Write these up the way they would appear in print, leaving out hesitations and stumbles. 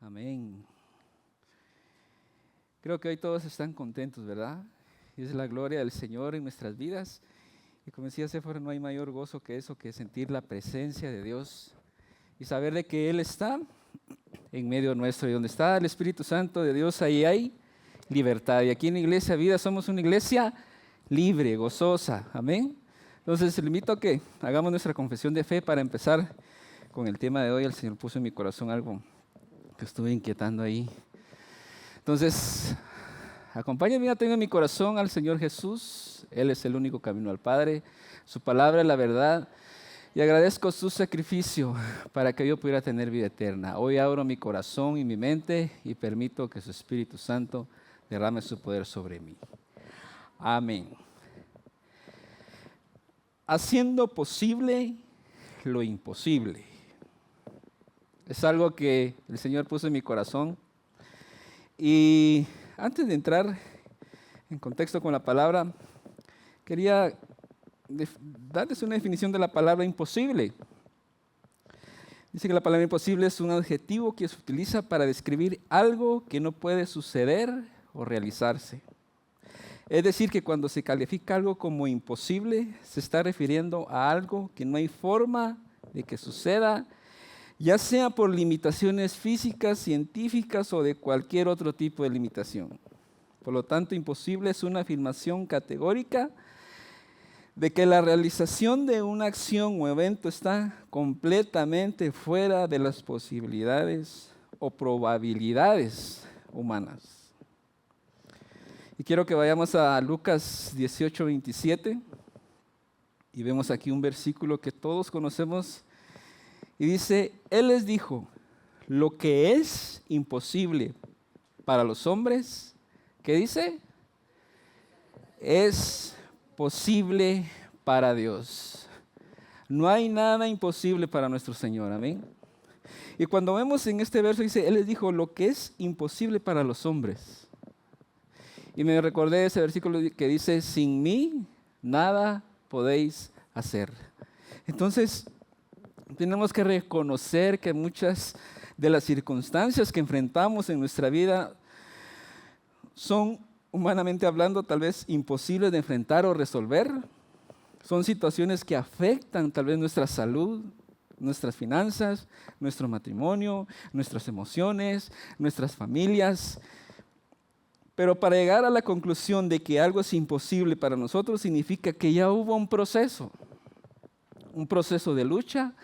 Amén. Creo que hoy todos están contentos, ¿verdad? Y es la gloria del Señor en nuestras vidas. Y como decía Séfora, no hay mayor gozo que eso, que sentir la presencia de Dios y saber de que Él está en medio nuestro. Y donde está el Espíritu Santo de Dios, ahí hay libertad. Y aquí en Iglesia Vida somos una iglesia libre, gozosa. Amén. Entonces, le invito a que hagamos nuestra confesión de fe para empezar con el tema de hoy. El Señor puso en mi corazón algo que estuve inquietando ahí. Entonces, acompáñenme a tener en mi corazón al Señor Jesús. Él es el único camino al Padre. Su palabra es la verdad. Y agradezco su sacrificio para que yo pudiera tener vida eterna. Hoy abro mi corazón y mi mente y permito que su Espíritu Santo derrame su poder sobre mí. Amén. Haciendo posible lo imposible. Es algo que el Señor puso en mi corazón. Y antes de entrar en contexto con la palabra, quería darles una definición de la palabra imposible. Dice que la palabra imposible es un adjetivo que se utiliza para describir algo que no puede suceder o realizarse. Es decir, que cuando se califica algo como imposible, se está refiriendo a algo que no hay forma de que suceda, ya sea por limitaciones físicas, científicas o de cualquier otro tipo de limitación. Por lo tanto, imposible es una afirmación categórica de que la realización de una acción o evento está completamente fuera de las posibilidades o probabilidades humanas. Y quiero que vayamos a Lucas 18:27 y vemos aquí un versículo que todos conocemos y dice, Él les dijo, lo que es imposible para los hombres, ¿qué dice? Es posible para Dios. No hay nada imposible para nuestro Señor, amén. Y cuando vemos en este verso dice, Él les dijo, lo que es imposible para los hombres. Y me recordé ese versículo que dice, sin mí nada podéis hacer. Entonces, tenemos que reconocer que muchas de las circunstancias que enfrentamos en nuestra vida son, humanamente hablando, tal vez imposibles de enfrentar o resolver. Son situaciones que afectan tal vez nuestra salud, nuestras finanzas, nuestro matrimonio, nuestras emociones, nuestras familias. Pero para llegar a la conclusión de que algo es imposible para nosotros significa que ya hubo un proceso de lucha,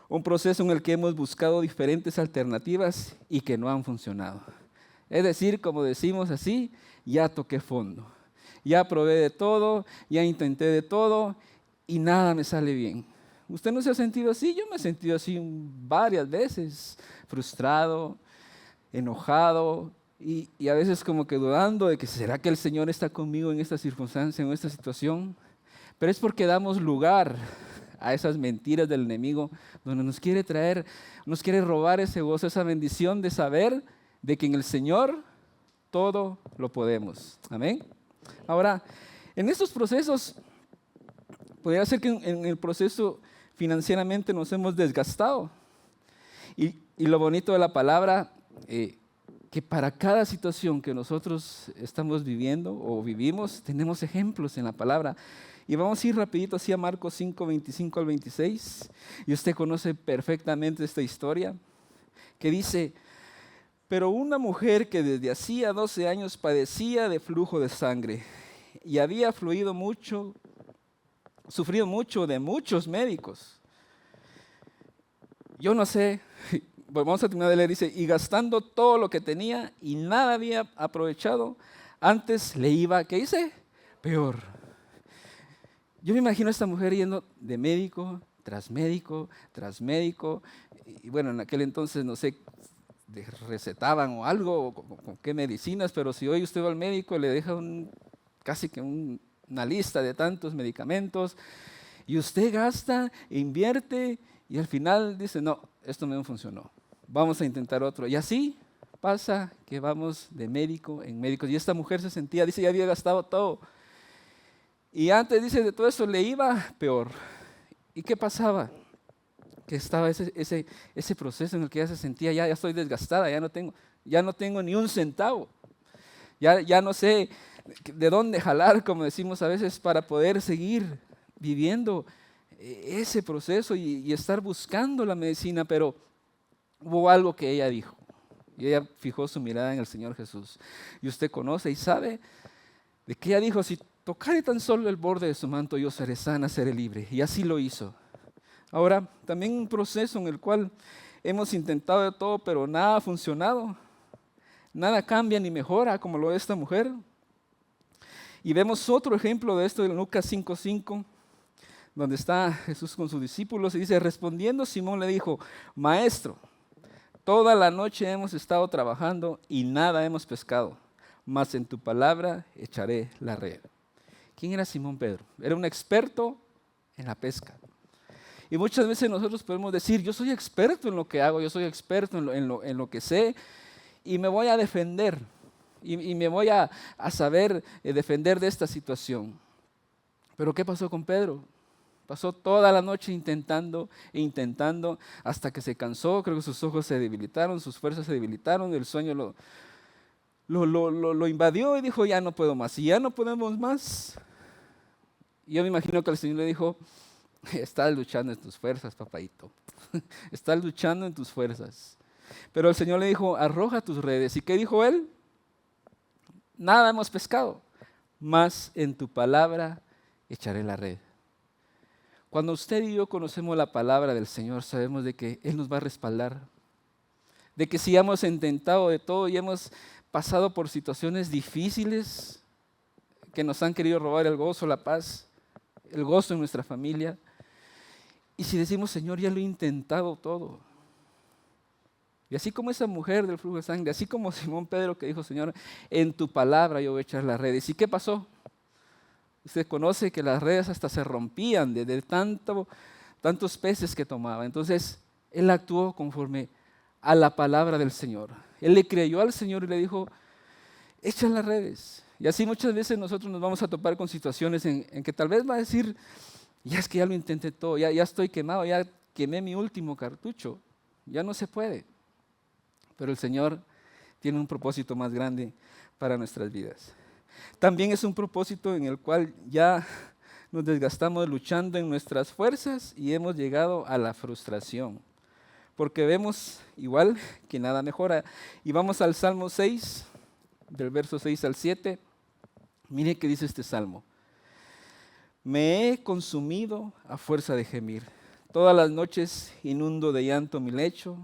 un proceso en el que hemos buscado diferentes alternativas y que no han funcionado. Es decir, como decimos así, ya toqué fondo, ya probé de todo, ya intenté de todo y nada me sale bien. ¿Usted no se ha sentido así? Yo me he sentido así varias veces, frustrado, enojado, y a veces como que dudando de que ¿será que el Señor está conmigo en esta circunstancia, en esta situación? Pero es porque damos lugar a esas mentiras del enemigo, donde nos quiere traer, nos quiere robar ese gozo, esa bendición de saber de que en el Señor todo lo podemos. Amén. Ahora, en estos procesos, podría ser que en el proceso financieramente nos hemos desgastado. Y lo bonito de la palabra, que para cada situación que nosotros estamos viviendo o vivimos, tenemos ejemplos en la palabra. Y vamos a ir rapidito así a Marcos 5, 25 al 26. Y usted conoce perfectamente esta historia, que dice, pero una mujer que desde hacía 12 años padecía de flujo de sangre y había sufrido mucho de muchos médicos. Yo no sé, vamos a terminar de leer, dice, y gastando todo lo que tenía y nada había aprovechado, antes le iba, ¿qué dice? Peor. Yo me imagino a esta mujer yendo de médico tras médico, tras médico, y bueno, en aquel entonces no sé, recetaban o algo, o con qué medicinas, pero si hoy usted va al médico le deja casi que una lista de tantos medicamentos, y usted gasta, invierte, y al final dice, no, esto no funcionó, vamos a intentar otro. Y así pasa que vamos de médico en médico, y esta mujer se sentía, dice, ya había gastado todo. Y antes, dice, de todo eso le iba peor. ¿Y qué pasaba? que estaba ese proceso en el que ya se sentía, ya estoy desgastada, ya no tengo ni un centavo, ya no sé de dónde jalar, como decimos a veces, para poder seguir viviendo ese proceso y estar buscando la medicina, pero hubo algo que ella dijo, y ella fijó su mirada en el Señor Jesús, y usted conoce y sabe de que ella dijo, si tocare tan solo el borde de su manto, yo seré sana, seré libre, y así lo hizo. Ahora, también un proceso en el cual hemos intentado de todo, pero nada ha funcionado. Nada cambia ni mejora como lo de esta mujer. Y vemos otro ejemplo de esto en Lucas 5:5, donde está Jesús con sus discípulos y dice, respondiendo Simón le dijo, Maestro, toda la noche hemos estado trabajando y nada hemos pescado, mas en tu palabra echaré la red. ¿Quién era Simón Pedro? Era un experto en la pesca. Y muchas veces nosotros podemos decir, yo soy experto en lo que hago, yo soy experto en lo que sé y me voy a defender y me voy a saber defender de esta situación. Pero ¿qué pasó con Pedro? Pasó toda la noche intentando e intentando hasta que se cansó, creo que sus ojos se debilitaron, sus fuerzas se debilitaron, el sueño lo invadió y dijo, ya no puedo más. Y ya no podemos más. Y yo me imagino que el Señor le dijo, estás luchando en tus fuerzas, papadito. Estás luchando en tus fuerzas. Pero el Señor le dijo, arroja tus redes. ¿Y qué dijo él? Nada hemos pescado, mas en tu palabra echaré la red. Cuando usted y yo conocemos la palabra del Señor, sabemos de que Él nos va a respaldar. De que si hemos intentado de todo y hemos pasado por situaciones difíciles que nos han querido robar el gozo, la paz, el gozo en nuestra familia, y si decimos, Señor, ya lo he intentado todo. Y así como esa mujer del flujo de sangre, así como Simón Pedro que dijo, Señor, en tu palabra yo voy a echar las redes. ¿Y qué pasó? Usted conoce que las redes hasta se rompían de tantos peces que tomaba. Entonces, él actuó conforme a la palabra del Señor. Él le creyó al Señor y le dijo, echa las redes. Y así muchas veces nosotros nos vamos a topar con situaciones en que tal vez va a decir, ya es que ya lo intenté todo, ya estoy quemado, ya quemé mi último cartucho, ya no se puede. Pero el Señor tiene un propósito más grande para nuestras vidas. También es un propósito en el cual ya nos desgastamos luchando en nuestras fuerzas y hemos llegado a la frustración. Porque vemos igual que nada mejora. Y vamos al Salmo 6, del verso 6 al 7. Mire qué dice este salmo. Me he consumido a fuerza de gemir. Todas las noches inundo de llanto mi lecho.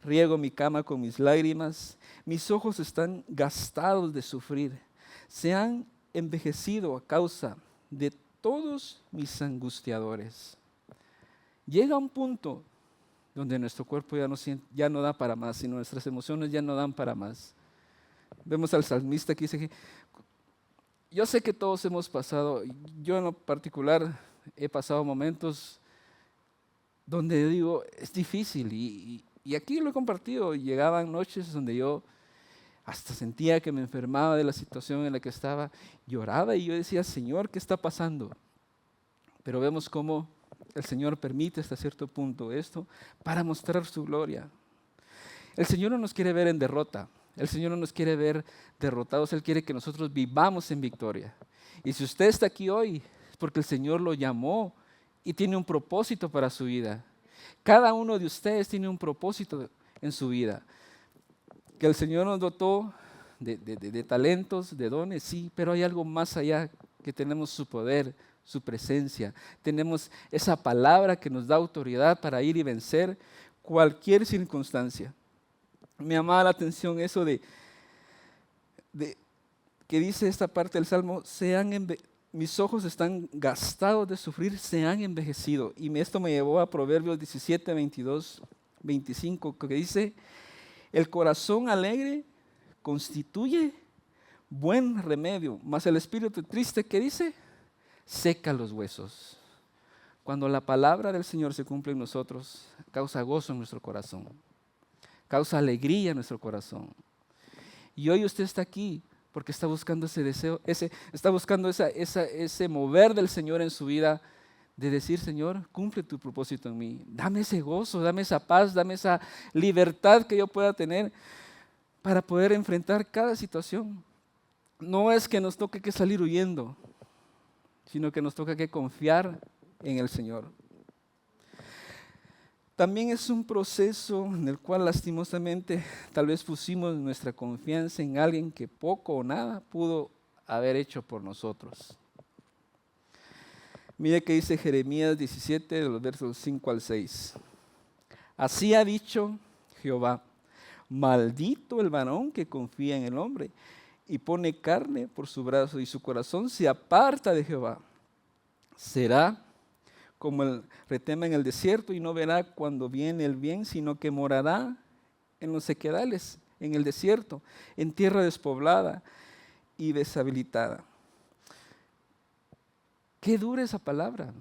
Riego mi cama con mis lágrimas. Mis ojos están gastados de sufrir. Se han envejecido a causa de todos mis angustiadores. Llega un punto donde nuestro cuerpo ya no da para más, sino nuestras emociones ya no dan para más. Vemos al salmista que dice que yo sé que todos hemos pasado, yo en lo particular he pasado momentos donde yo digo, es difícil y aquí lo he compartido, llegaban noches donde yo hasta sentía que me enfermaba de la situación en la que estaba, lloraba y yo decía, Señor, ¿qué está pasando? Pero vemos cómo el Señor permite hasta cierto punto esto para mostrar su gloria. El Señor no nos quiere ver en derrota, el Señor no nos quiere ver derrotados, Él quiere que nosotros vivamos en victoria. Y si usted está aquí hoy, es porque el Señor lo llamó y tiene un propósito para su vida. Cada uno de ustedes tiene un propósito en su vida. Que el Señor nos dotó de talentos, de dones, sí, pero hay algo más allá, que tenemos su poder, su presencia. Tenemos esa palabra que nos da autoridad para ir y vencer cualquier circunstancia. Me llamaba la atención eso de que dice esta parte del Salmo, mis ojos están gastados de sufrir, se han envejecido. Y esto me llevó a Proverbios 17, 22, 25, que dice, el corazón alegre constituye buen remedio, mas el espíritu triste, ¿qué dice? Seca los huesos. Cuando la palabra del Señor se cumple en nosotros, causa gozo en nuestro corazón, causa alegría en nuestro corazón. Y hoy usted está aquí porque está buscando ese deseo, está buscando ese mover del Señor en su vida, de decir, Señor, cumple tu propósito en mí. Dame ese gozo, dame esa paz, dame esa libertad que yo pueda tener para poder enfrentar cada situación. No es que nos toque que salir huyendo, sino que nos toca que confiar en el Señor. También es un proceso en el cual lastimosamente tal vez pusimos nuestra confianza en alguien que poco o nada pudo haber hecho por nosotros. Mire que dice Jeremías 17, de los versos 5 al 6. Así ha dicho Jehová, maldito el varón que confía en el hombre y pone carne por su brazo y su corazón se aparta de Jehová. Será como el retema en el desierto y no verá cuando viene el bien, sino que morará en los sequedales, en el desierto, en tierra despoblada y deshabilitada. Qué dura esa palabra.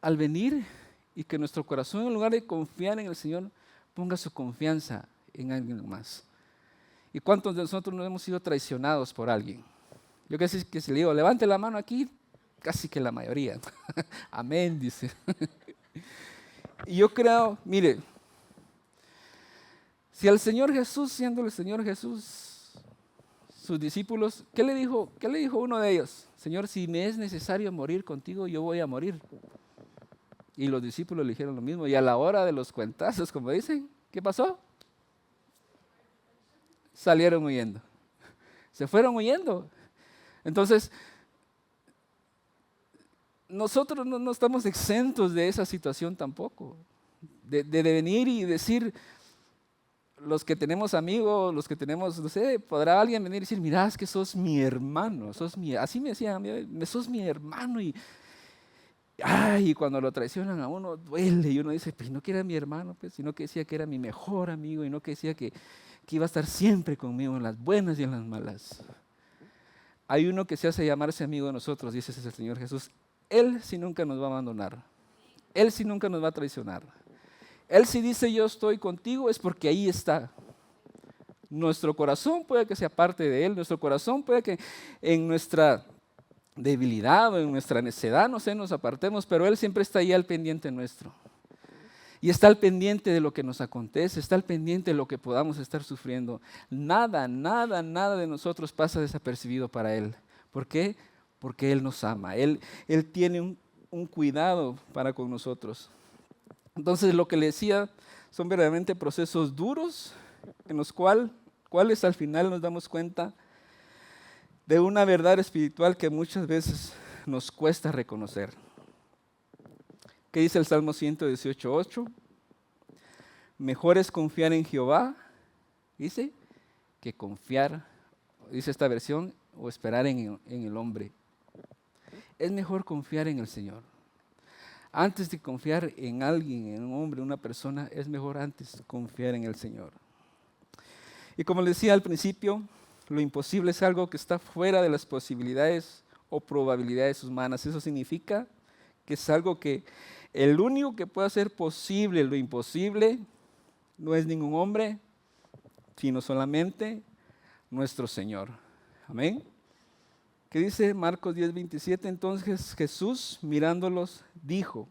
Al venir y que nuestro corazón, en lugar de confiar en el Señor, ponga su confianza en alguien más. ¿Y cuántos de nosotros no hemos sido traicionados por alguien? Yo que si le digo, levante la mano aquí, casi que la mayoría. Amén, dice. Y yo creo, mire, si al Señor Jesús, siendo el Señor Jesús, sus discípulos, ¿qué le dijo uno de ellos? Señor, si me es necesario morir contigo, yo voy a morir. Y los discípulos le dijeron lo mismo. Y a la hora de los cuentazos, como dicen, ¿qué pasó? Salieron huyendo. Se fueron huyendo. Entonces, nosotros no estamos exentos de esa situación tampoco. De venir y decir, los que tenemos amigos, los que tenemos, no sé, podrá alguien venir y decir, mira, es que sos mi hermano, así me decían, sos mi hermano y cuando lo traicionan a uno duele y uno dice, pues no que era mi hermano, pues, sino que decía que era mi mejor amigo y no que decía que iba a estar siempre conmigo en las buenas y en las malas. Hay uno que se hace llamarse amigo de nosotros, dice ese es el Señor Jesús. Él sí nunca nos va a abandonar. Él sí nunca nos va a traicionar. Él si dice yo estoy contigo es porque ahí está. Nuestro corazón puede que sea parte de Él, nuestro corazón puede que en nuestra debilidad o en nuestra necedad, no sé, nos apartemos, pero Él siempre está ahí al pendiente nuestro. Y está al pendiente de lo que nos acontece, está al pendiente de lo que podamos estar sufriendo. Nada de nosotros pasa desapercibido para Él. ¿Por qué? Porque Él nos ama, Él tiene un cuidado para con nosotros. Entonces lo que le decía son verdaderamente procesos duros en los cuales al final nos damos cuenta de una verdad espiritual que muchas veces nos cuesta reconocer. ¿Qué dice el Salmo 118:8? Mejor es confiar en Jehová, dice, que confiar, dice esta versión, o esperar en el hombre. Es mejor confiar en el Señor. Antes de confiar en alguien, en un hombre, una persona, es mejor antes confiar en el Señor. Y como les decía al principio, lo imposible es algo que está fuera de las posibilidades o probabilidades humanas. Eso significa que es algo que el único que puede hacer posible lo imposible no es ningún hombre, sino solamente nuestro Señor. Amén. ¿Qué dice Marcos 10:27? Entonces Jesús, mirándolos, dijo,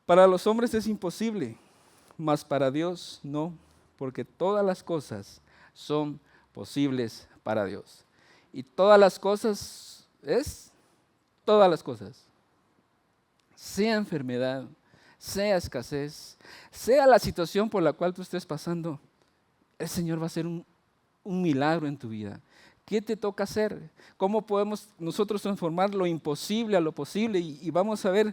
para los hombres es imposible, mas para Dios no, porque todas las cosas son posibles para Dios. Y todas las cosas es todas las cosas. Sea enfermedad, sea escasez, sea la situación por la cual tú estés pasando, el Señor va a hacer un milagro en tu vida. ¿Qué te toca hacer? ¿Cómo podemos nosotros transformar lo imposible a lo posible? Y vamos a ver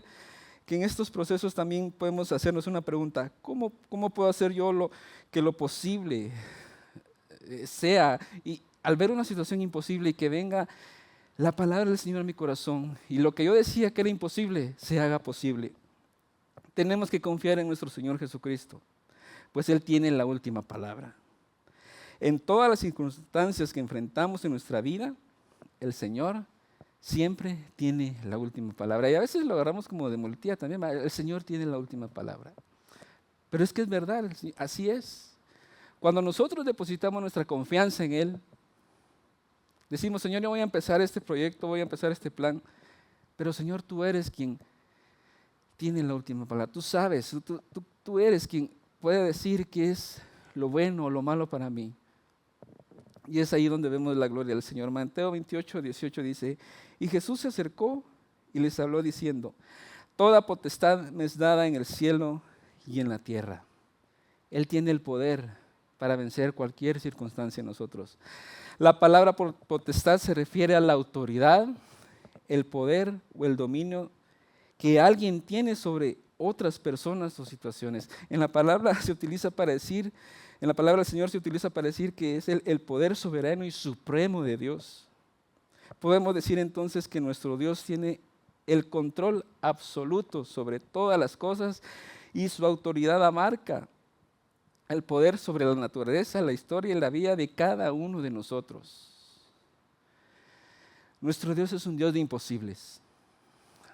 que en estos procesos también podemos hacernos una pregunta. ¿Cómo puedo hacer yo que lo posible sea? Y al ver una situación imposible y que venga la palabra del Señor a mi corazón y lo que yo decía que era imposible, se haga posible. Tenemos que confiar en nuestro Señor Jesucristo, pues Él tiene la última palabra. En todas las circunstancias que enfrentamos en nuestra vida, el Señor siempre tiene la última palabra. Y a veces lo agarramos como de muletilla también, el Señor tiene la última palabra. Pero es que es verdad, así es. Cuando nosotros depositamos nuestra confianza en Él, decimos, Señor, yo voy a empezar este proyecto, voy a empezar este plan, Pero Señor, tú eres quien tiene la última palabra. Tú sabes, tú eres quien puede decir qué es lo bueno o lo malo para mí. Y es ahí donde vemos la gloria del Señor. Mateo 28, 18 dice, y Jesús se acercó y les habló diciendo, toda potestad me es dada en el cielo y en la tierra. Él tiene el poder para vencer cualquier circunstancia en nosotros. La palabra potestad se refiere a la autoridad, el poder o el dominio que alguien tiene sobre otras personas o situaciones. En la palabra del Señor se utiliza para decir que es el poder soberano y supremo de Dios. Podemos decir entonces que nuestro Dios tiene el control absoluto sobre todas las cosas y su autoridad abarca el poder sobre la naturaleza, la historia y la vida de cada uno de nosotros. Nuestro Dios es un Dios de imposibles.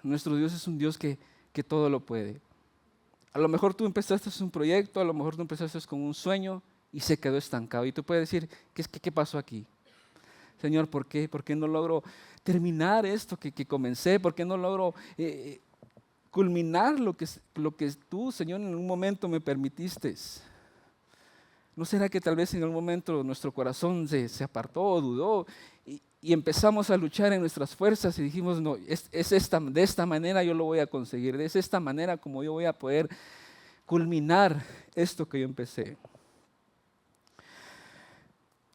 Nuestro Dios es un Dios que todo lo puede. A lo mejor tú empezaste un proyecto, a lo mejor tú empezaste con un sueño y se quedó estancado. Y tú puedes decir, ¿qué pasó aquí? Señor, ¿por qué? ¿Por qué no logro terminar esto que comencé? ¿Por qué no logro culminar lo que tú, Señor, en un momento me permitiste? ¿No será que tal vez en algún momento nuestro corazón se apartó o dudó y empezamos a luchar en nuestras fuerzas y dijimos, no, de esta manera yo lo voy a conseguir, es esta manera como yo voy a poder culminar esto que yo empecé?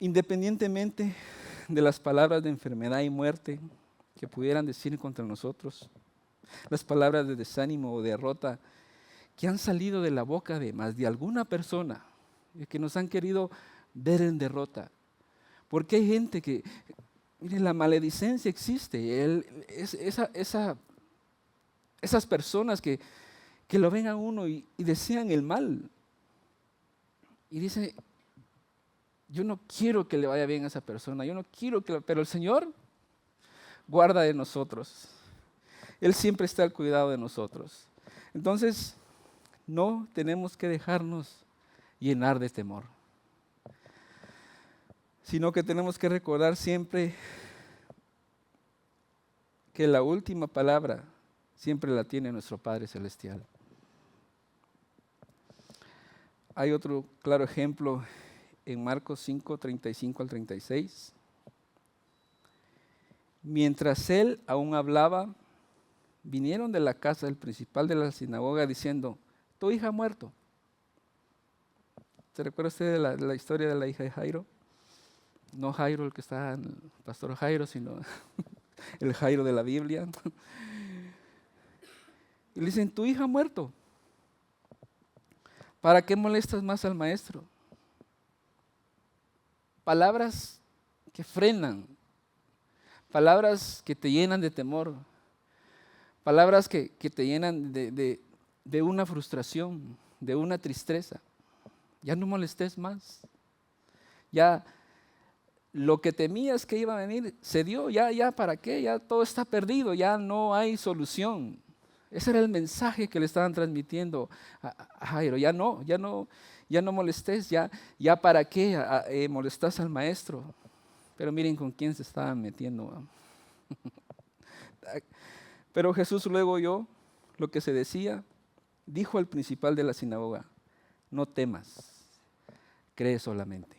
Independientemente de las palabras de enfermedad y muerte que pudieran decir contra nosotros, las palabras de desánimo o derrota que han salido de la boca de más de alguna persona que nos han querido ver en derrota. Porque hay gente que, mire, la maledicencia existe. Esas personas que lo ven a uno y desean el mal. Y dice, yo no quiero que le vaya bien a esa persona, yo no quiero pero el Señor guarda de nosotros. Él siempre está al cuidado de nosotros. Entonces, no tenemos que dejarnos llenar de temor, sino que tenemos que recordar siempre que la última palabra siempre la tiene nuestro Padre Celestial. Hay otro claro ejemplo en Marcos 5, 35 al 36. Mientras él aún hablaba, vinieron de la casa del principal de la sinagoga diciendo, tu hija ha muerto. ¿Se recuerda usted de la historia de la hija de Jairo? No Jairo, el que está en el pastor Jairo, sino el Jairo de la Biblia. Y le dicen, tu hija ha muerto. ¿Para qué molestas más al maestro? Palabras que frenan, palabras que te llenan de temor, palabras que te llenan de una frustración, de una tristeza. Ya no molestes más. Ya lo que temías que iba a venir se dio, ya para qué, ya todo está perdido, ya no hay solución. Ese era el mensaje que le estaban transmitiendo a Jairo. Ya no molestes, ya para qué molestas al maestro. Pero miren con quién se estaban metiendo. Pero Jesús luego oyó lo que se decía, dijo al principal de la sinagoga, no temas, cree solamente.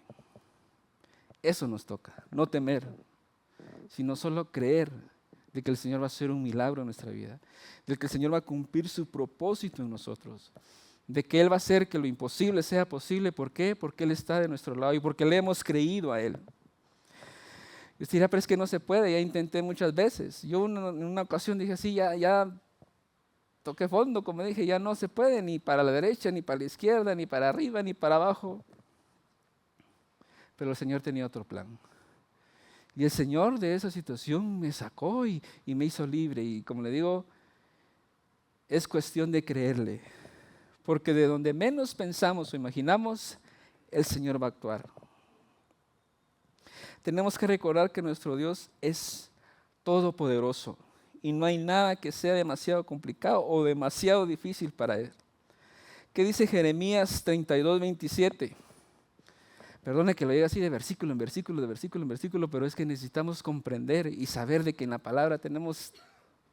Eso nos toca, no temer, sino solo creer de que el Señor va a hacer un milagro en nuestra vida, de que el Señor va a cumplir su propósito en nosotros, de que Él va a hacer que lo imposible sea posible. ¿Por qué? Porque Él está de nuestro lado y porque le hemos creído a Él. Y usted dirá, pero es que no se puede, ya intenté muchas veces. Yo en una ocasión dije así, ya toqué fondo, como dije, ya no se puede ni para la derecha, ni para la izquierda, ni para arriba, ni para abajo. Pero el Señor tenía otro plan. Y el Señor de esa situación me sacó y me hizo libre. Y como le digo, es cuestión de creerle. Porque de donde menos pensamos o imaginamos, el Señor va a actuar. Tenemos que recordar que nuestro Dios es todopoderoso. Y no hay nada que sea demasiado complicado o demasiado difícil para Él. ¿Qué dice Jeremías 32, 27? Perdone que lo diga así de versículo en versículo, de versículo en versículo, pero es que necesitamos comprender y saber de que en la palabra tenemos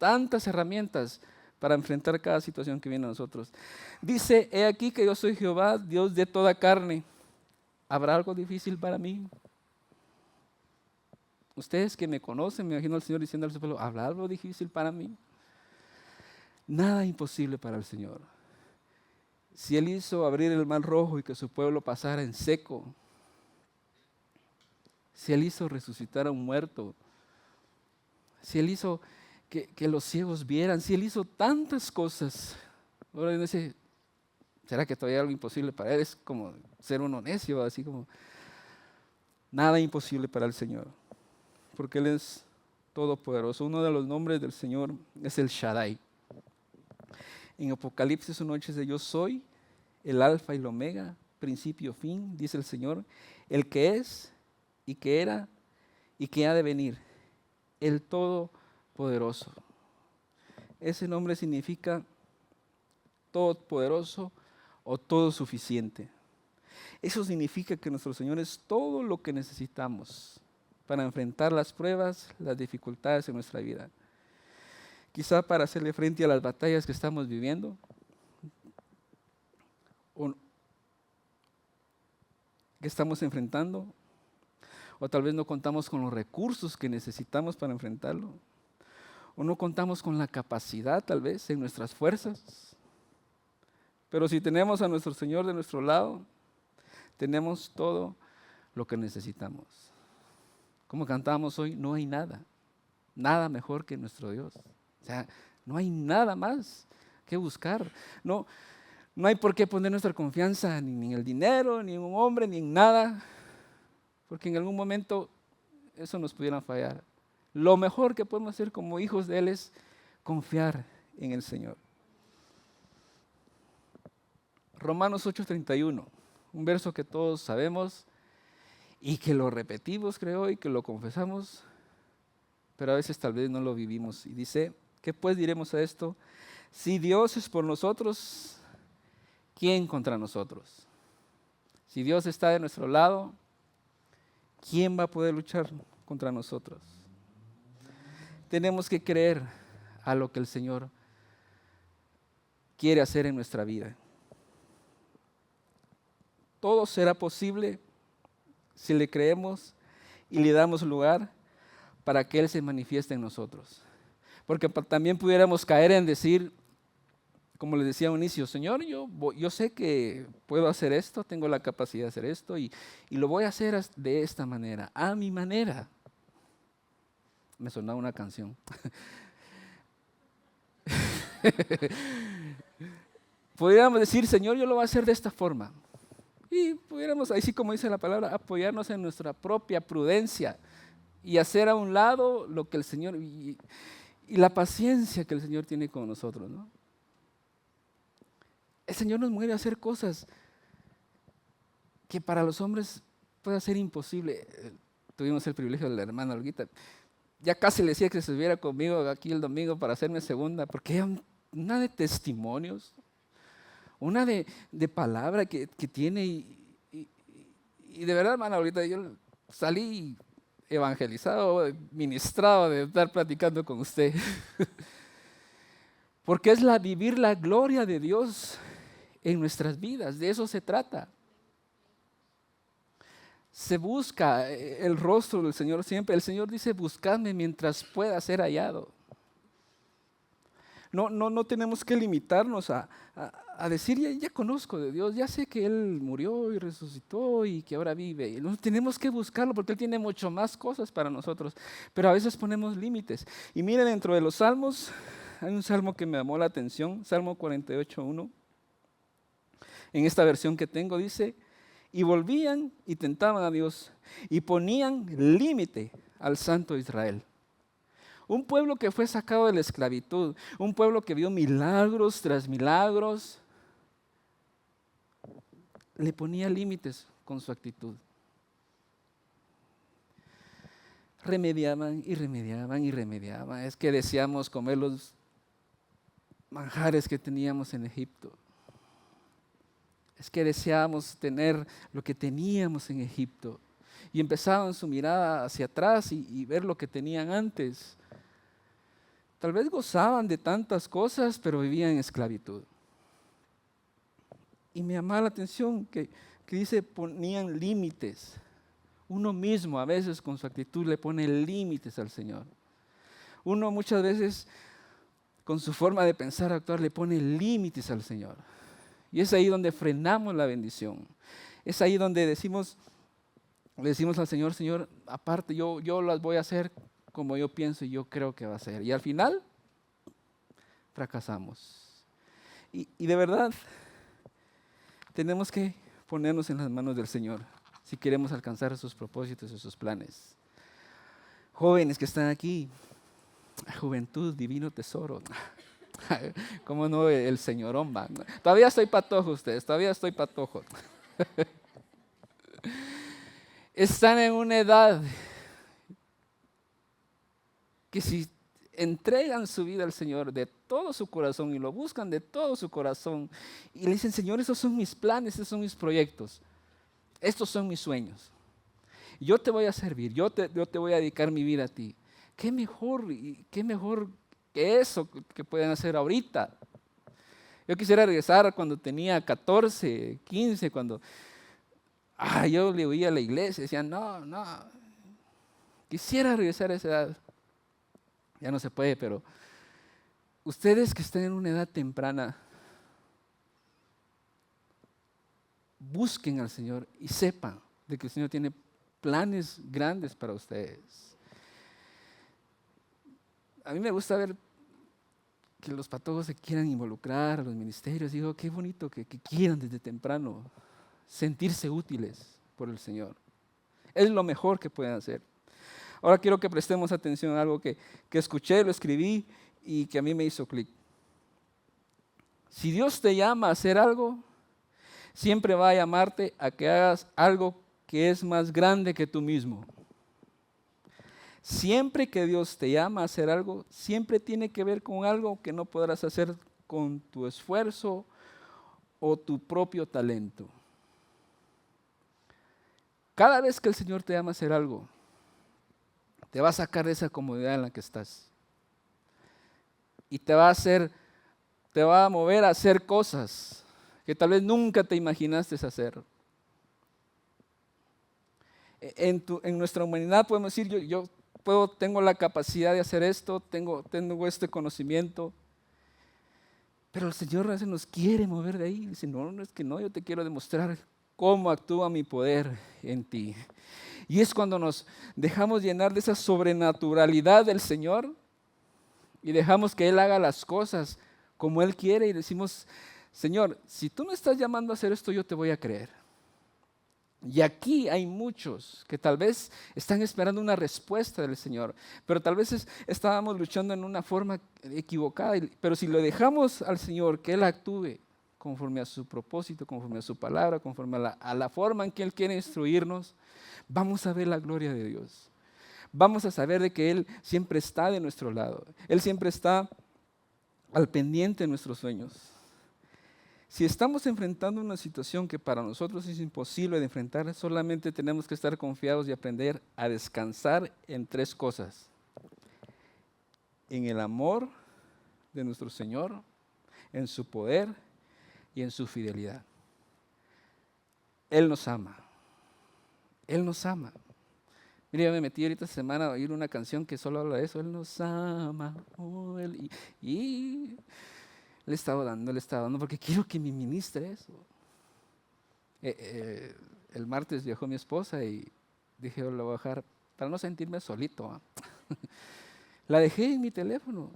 tantas herramientas para enfrentar cada situación que viene a nosotros. Dice, he aquí que yo soy Jehová, Dios de toda carne. ¿Habrá algo difícil para mí? Ustedes que me conocen, me imagino al Señor diciendo al pueblo, ¿habrá algo difícil para mí? Nada imposible para el Señor. Si Él hizo abrir el mar rojo y que su pueblo pasara en seco, si Él hizo resucitar a un muerto, si Él hizo que los ciegos vieran, si Él hizo tantas cosas, ahora uno dice, ¿será que todavía hay algo imposible para Él? Es como ser uno necio, así como nada imposible para el Señor, porque Él es todopoderoso. Uno de los nombres del Señor es el Shaddai. En Apocalipsis 1:8 dice, yo soy el alfa y el omega, principio, fin, dice el Señor, el que es y que era y que ha de venir, el todopoderoso. Ese nombre significa todopoderoso o todo suficiente. Eso significa que nuestro Señor es todo lo que necesitamos para enfrentar las pruebas, las dificultades en nuestra vida. Quizá para hacerle frente a las batallas que estamos viviendo, o que estamos enfrentando, o tal vez no contamos con los recursos que necesitamos para enfrentarlo, o no contamos con la capacidad tal vez en nuestras fuerzas. Pero si tenemos a nuestro Señor de nuestro lado, tenemos todo lo que necesitamos. Como cantamos hoy, no hay nada mejor que nuestro Dios. O sea, no hay nada más que buscar. No hay por qué poner nuestra confianza ni en el dinero, ni en un hombre, ni en nada, porque en algún momento eso nos pudiera fallar. Lo mejor que podemos hacer como hijos de Él es confiar en el Señor. Romanos 8:31, un verso que todos sabemos y que lo repetimos, creo, y que lo confesamos, pero a veces tal vez no lo vivimos. Y dice, ¿qué pues diremos a esto? Si Dios es por nosotros, ¿quién contra nosotros? Si Dios está de nuestro lado, ¿quién va a poder luchar contra nosotros? Tenemos que creer a lo que el Señor quiere hacer en nuestra vida. Todo será posible si le creemos y le damos lugar para que Él se manifieste en nosotros. Porque también pudiéramos caer en decir, como les decía a un inicio, Señor, yo sé que puedo hacer esto, tengo la capacidad de hacer esto y lo voy a hacer de esta manera, a mi manera. Me sonaba una canción. Pudiéramos decir, Señor, yo lo voy a hacer de esta forma. Y pudiéramos, ahí sí como dice la palabra, apoyarnos en nuestra propia prudencia y hacer a un lado lo que el Señor, y la paciencia que el Señor tiene con nosotros, ¿no? El Señor nos mueve a hacer cosas que para los hombres puede ser imposible. Tuvimos el privilegio de la hermana Olguita. Ya casi le decía que se estuviera conmigo aquí el domingo para hacerme segunda, porque hay una de testimonios, una de palabra que tiene. Y de verdad, hermana, ahorita yo salí evangelizado, ministrado de estar platicando con usted. Porque es vivir la gloria de Dios en nuestras vidas, de eso se trata. Se busca el rostro del Señor siempre. El Señor dice, buscadme mientras pueda ser hallado. No tenemos que limitarnos a decir, ya conozco de Dios, ya sé que Él murió y resucitó y que ahora vive. No tenemos que buscarlo porque Él tiene mucho más cosas para nosotros, pero a veces ponemos límites. Y miren, dentro de los salmos, hay un salmo que me llamó la atención, Salmo 48:1. En esta versión que tengo dice, y volvían y tentaban a Dios y ponían límite al Santo de Israel. Un pueblo que fue sacado de la esclavitud, un pueblo que vio milagros tras milagros, le ponía límites con su actitud. Remediaban y remediaban y remediaban. Es que deseamos comer los manjares que teníamos en Egipto. Es que deseábamos tener lo que teníamos en Egipto. Y empezaban su mirada hacia atrás y ver lo que tenían antes. tal vez gozaban de tantas cosas, pero vivían en esclavitud. Y me llamaba la atención que dice ponían límites. Uno mismo a veces con su actitud le pone límites al Señor. Uno muchas veces con su forma de pensar, actuar, le pone límites al Señor. Y es ahí donde frenamos la bendición. Es ahí donde le decimos al Señor, Señor, aparte yo las voy a hacer como yo pienso y yo creo que va a ser. Y al final, fracasamos. Y de verdad, tenemos que ponernos en las manos del Señor si queremos alcanzar sus propósitos y sus planes. Jóvenes que están aquí, juventud, divino tesoro. ¿Cómo no el señorón va? Todavía estoy patojo ustedes, todavía estoy patojo. Están en una edad que si entregan su vida al Señor de todo su corazón y lo buscan de todo su corazón y le dicen, Señor, esos son mis planes, esos son mis proyectos, estos son mis sueños. Yo te voy a servir, yo te voy a dedicar mi vida a ti. ¿Qué mejor que eso que pueden hacer ahorita? Yo quisiera regresar cuando tenía 14, 15, cuando yo le oía a la iglesia, decía, no, quisiera regresar a esa edad. Ya no se puede, pero ustedes que estén en una edad temprana, busquen al Señor y sepan de que el Señor tiene planes grandes para ustedes. A mí me gusta ver que los patojos se quieran involucrar a los ministerios. Digo, qué bonito que quieran desde temprano sentirse útiles por el Señor. Es lo mejor que pueden hacer. Ahora quiero que prestemos atención a algo que escuché, lo escribí y que a mí me hizo clic. Si Dios te llama a hacer algo, siempre va a llamarte a que hagas algo que es más grande que tú mismo. Siempre que Dios te llama a hacer algo, siempre tiene que ver con algo que no podrás hacer con tu esfuerzo o tu propio talento. Cada vez que el Señor te llama a hacer algo, te va a sacar de esa comodidad en la que estás. Y te va a mover a hacer cosas que tal vez nunca te imaginaste hacer. En nuestra humanidad podemos decir, yo tengo la capacidad de hacer esto, tengo este conocimiento, pero el Señor a veces nos quiere mover de ahí. Dice, no, es que no, yo te quiero demostrar cómo actúa mi poder en ti. Y es cuando nos dejamos llenar de esa sobrenaturalidad del Señor y dejamos que Él haga las cosas como Él quiere y decimos, Señor, si tú me estás llamando a hacer esto, yo te voy a creer. Y aquí hay muchos que tal vez están esperando una respuesta del Señor, pero tal vez estábamos luchando en una forma equivocada, pero si lo dejamos al Señor, que Él actúe conforme a su propósito, conforme a su palabra, conforme a la forma en que Él quiere instruirnos, vamos a ver la gloria de Dios. Vamos a saber de que Él siempre está de nuestro lado. Él siempre está al pendiente de nuestros sueños. Si estamos enfrentando una situación que para nosotros es imposible de enfrentar, solamente tenemos que estar confiados y aprender a descansar en 3 cosas. En el amor de nuestro Señor, en su poder y en su fidelidad. Él nos ama. Él nos ama. Mira, yo me metí ahorita esta semana a oír una canción que solo habla de eso. Él nos ama. Oh, y le estaba dando, porque quiero que me ministre eso. El martes viajó mi esposa y dije, yo la voy a dejar para no sentirme solito. La dejé en mi teléfono.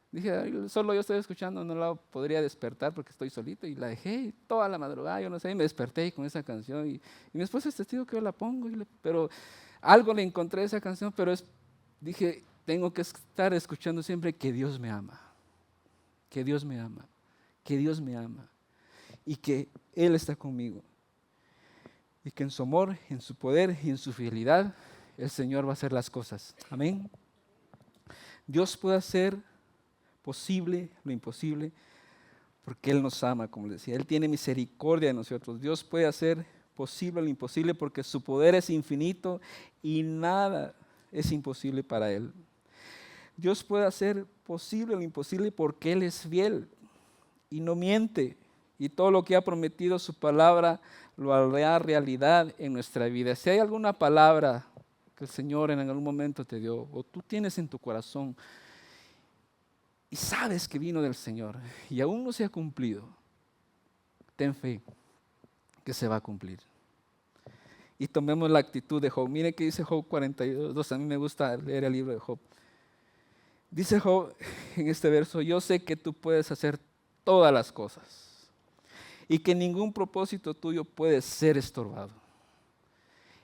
Dije, solo yo estoy escuchando, no la podría despertar porque estoy solito. Y la dejé toda la madrugada, yo no sé, y me desperté con esa canción. Y mi esposa es testigo que yo la pongo, pero algo le encontré a esa canción, pero dije, tengo que estar escuchando siempre que Dios me ama. Que Dios me ama, que Dios me ama y que Él está conmigo y que en su amor, en su poder y en su fidelidad el Señor va a hacer las cosas. Amén. Dios puede hacer posible lo imposible porque Él nos ama, como les decía. Él tiene misericordia de nosotros. Dios puede hacer posible lo imposible porque su poder es infinito y nada es imposible para Él. Dios puede hacer posible lo imposible porque Él es fiel y no miente. Y todo lo que ha prometido su palabra lo hará realidad en nuestra vida. Si hay alguna palabra que el Señor en algún momento te dio o tú tienes en tu corazón y sabes que vino del Señor y aún no se ha cumplido, ten fe que se va a cumplir. Y tomemos la actitud de Job. Mire que dice Job 42. A mí me gusta leer el libro de Job. Dice Job en este verso: yo sé que tú puedes hacer todas las cosas y que ningún propósito tuyo puede ser estorbado.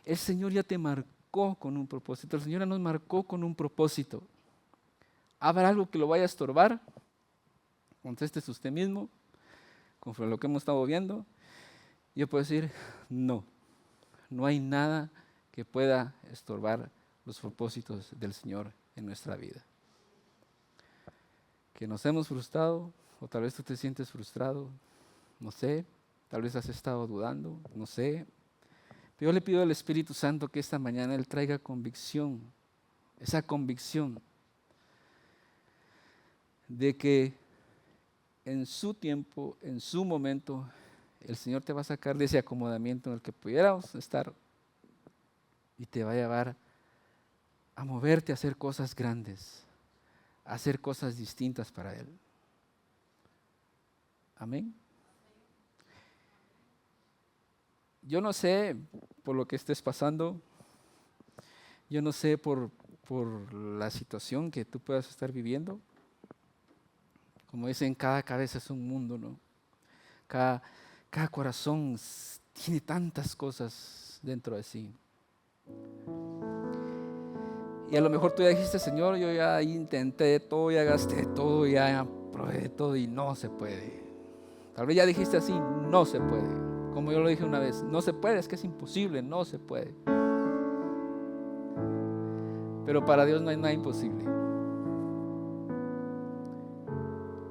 El Señor ya te marcó con un propósito. El Señor ya nos marcó con un propósito. ¿Habrá algo que lo vaya a estorbar? Contéstese usted mismo, conforme a lo que hemos estado viendo. Yo puedo decir, no hay nada que pueda estorbar los propósitos del Señor en nuestra vida. Que nos hemos frustrado, o tal vez tú te sientes frustrado, no sé, tal vez has estado dudando, no sé. Pero yo le pido al Espíritu Santo que esta mañana Él traiga convicción, esa convicción de que en su tiempo, en su momento, el Señor te va a sacar de ese acomodamiento en el que pudiéramos estar y te va a llevar a moverte a hacer cosas grandes, a hacer cosas distintas para Él. Amén. Yo no sé por lo que estés pasando, yo no sé por la situación que tú puedas estar viviendo. Como dicen, cada cabeza es un mundo, ¿no? Cada corazón tiene tantas cosas dentro de sí. Y a lo mejor tú ya dijiste, Señor, yo ya intenté todo, ya gasté todo, ya probé todo y no se puede. Tal vez ya dijiste así, no se puede. Como yo lo dije una vez, no se puede, es que es imposible, no se puede. Pero para Dios no hay nada imposible.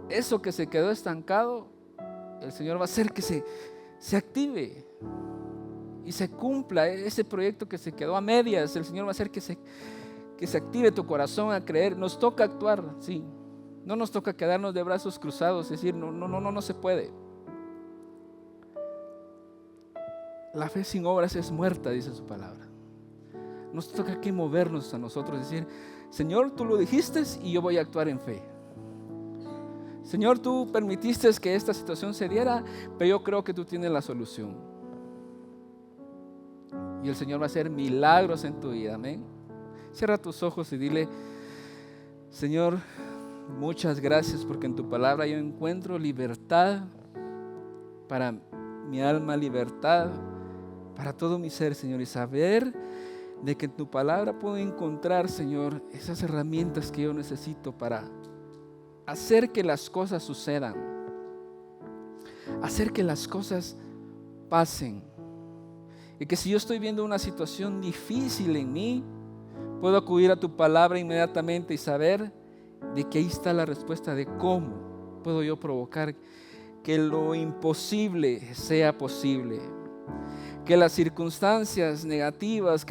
Eso que se quedó estancado, el Señor va a hacer que se active y se cumpla ese proyecto que se quedó a medias. El Señor va a hacer que se active tu corazón a creer. Nos toca actuar, sí. No nos toca quedarnos de brazos cruzados y decir, no se puede. La fe sin obras es muerta, dice su palabra. Nos toca que movernos a nosotros, decir, Señor, tú lo dijiste y yo voy a actuar en fe. Señor, tú permitiste que esta situación se diera, pero yo creo que tú tienes la solución. Y el Señor va a hacer milagros en tu vida, amén. Cierra tus ojos y dile, Señor, muchas gracias porque en tu palabra yo encuentro libertad para mi alma, libertad para todo mi ser, Señor, y saber de que en tu palabra puedo encontrar, Señor, esas herramientas que yo necesito para hacer que las cosas sucedan, hacer que las cosas pasen. Y que si yo estoy viendo una situación difícil en mí, puedo acudir a tu palabra inmediatamente y saber de que ahí está la respuesta de cómo puedo yo provocar que lo imposible sea posible. Que las circunstancias negativas,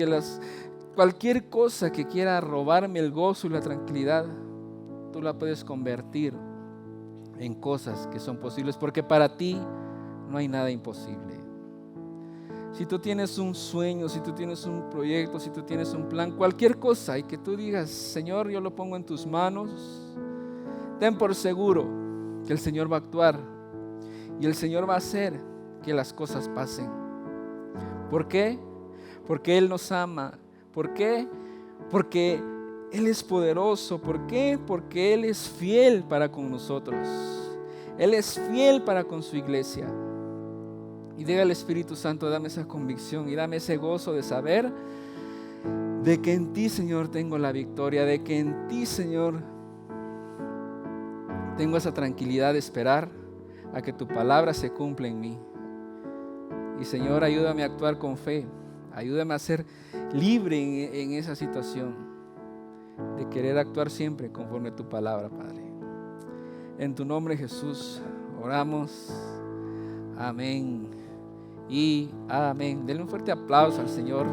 cualquier cosa que quiera robarme el gozo y la tranquilidad, tú la puedes convertir en cosas que son posibles, porque para ti no hay nada imposible. Si tú tienes un sueño, si tú tienes un proyecto, si tú tienes un plan, cualquier cosa, y que tú digas, Señor, yo lo pongo en tus manos, ten por seguro que el Señor va a actuar y el Señor va a hacer que las cosas pasen. ¿Por qué? Porque Él nos ama. ¿Por qué? Porque Él es poderoso. ¿Por qué? Porque Él es fiel para con nosotros. Él es fiel para con su iglesia. Y diga al Espíritu Santo, dame esa convicción y dame ese gozo de saber de que en ti, Señor, tengo la victoria, de que en ti, Señor, tengo esa tranquilidad de esperar a que tu palabra se cumpla en mí. Y Señor, ayúdame a actuar con fe, ayúdame a ser libre en esa situación, de querer actuar siempre conforme a tu palabra, Padre. En tu nombre, Jesús, oramos. Amén y amén. Denle un fuerte aplauso al Señor.